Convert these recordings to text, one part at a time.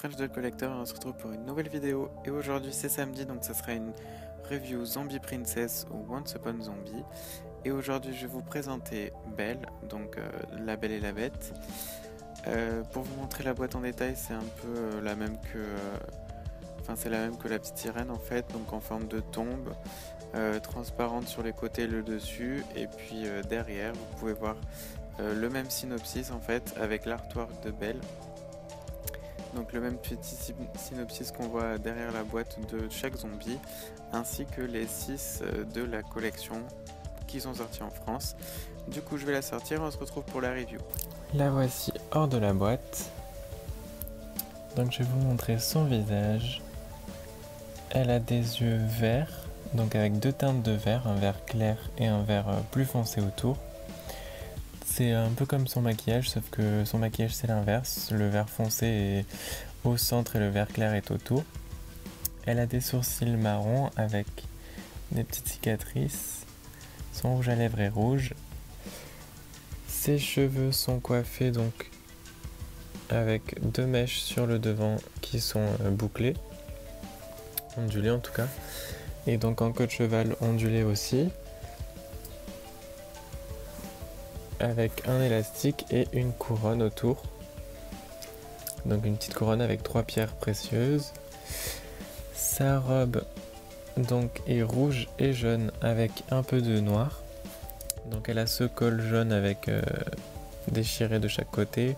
French Doll Collector et on se retrouve pour une nouvelle vidéo. Et aujourd'hui c'est samedi, donc ça sera une review Zombie Princess ou Once Upon Zombie. Et aujourd'hui je vais vous présenter Belle, donc La Belle et la Bête. Pour vous montrer la boîte en détail, c'est un peu la même que... c'est la même que la petite sirène en fait, donc en forme de tombe, transparente sur les côtés et le dessus. Et puis derrière vous pouvez voir le même synopsis en fait avec l'artwork de Belle. Donc le même petit synopsis qu'on voit derrière la boîte de chaque zombie, ainsi que les 6 de la collection qui sont sortis en France. Du coup je vais la sortir, on se retrouve pour la review. La voici hors de la boîte. Donc je vais vous montrer son visage. Elle a des yeux verts, donc avec deux teintes de vert, un vert clair et un vert plus foncé autour. C'est un peu comme son maquillage, sauf que son maquillage c'est l'inverse. Le vert foncé est au centre et le vert clair est autour. Elle a des sourcils marrons avec des petites cicatrices. Son rouge à lèvres est rouge. Ses cheveux sont coiffés donc avec 2 mèches sur le devant qui sont bouclées, ondulées en tout cas, et donc en queue de cheval ondulée aussi, avec un élastique et une couronne autour. Donc une petite couronne avec 3 pierres précieuses. Sa robe donc est rouge et jaune avec un peu de noir. Donc elle a ce col jaune avec déchiré de chaque côté.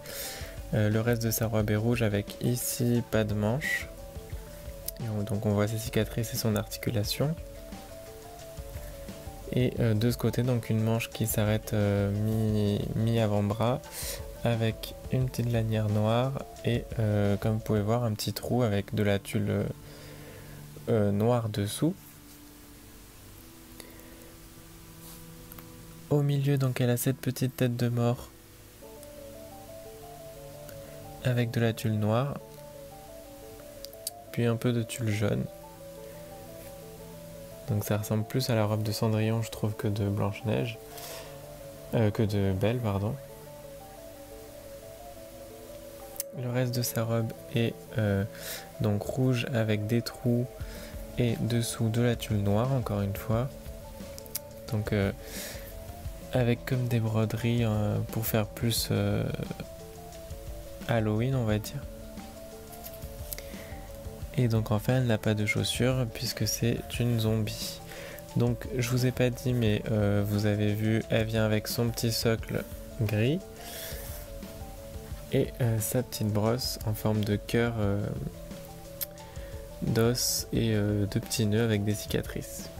Le reste de sa robe est rouge avec ici pas de manche. Et donc on voit ses cicatrices et son articulation. Et de ce côté donc une manche qui s'arrête mi-avant-bras avec une petite lanière noire et comme vous pouvez voir un petit trou avec de la tulle noire dessous. Au milieu donc elle a cette petite tête de mort avec de la tulle noire, puis un peu de tulle jaune. Donc ça ressemble plus à la robe de Cendrillon je trouve que de Blanche-Neige, que de Belle pardon. Le reste de sa robe est donc rouge avec des trous et dessous de la tulle noire encore une fois. Donc avec comme des broderies pour faire plus Halloween on va dire. Et donc enfin elle n'a pas de chaussures puisque c'est une zombie. Donc je vous ai pas dit mais vous avez vu, elle vient avec son petit socle gris et sa petite brosse en forme de cœur d'os et de petits nœuds avec des cicatrices.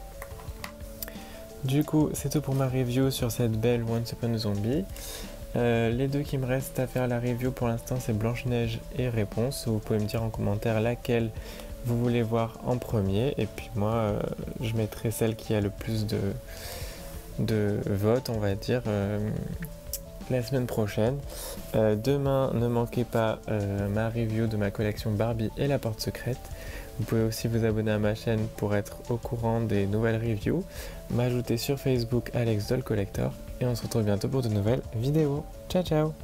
Du coup c'est tout pour ma review sur cette belle Once Upon Zombie. Les deux qui me restent à faire la review pour l'instant c'est Blanche-Neige et Réponse. Vous pouvez me dire en commentaire laquelle vous voulez voir en premier et puis moi je mettrai celle qui a le plus de votes on va dire la semaine prochaine. Demain ne manquez pas ma review de ma collection Barbie et la porte secrète. Vous pouvez aussi vous abonner à ma chaîne pour être au courant des nouvelles reviews, m'ajouter sur Facebook Alex Doll Collector et on se retrouve bientôt pour de nouvelles vidéos. Ciao ciao!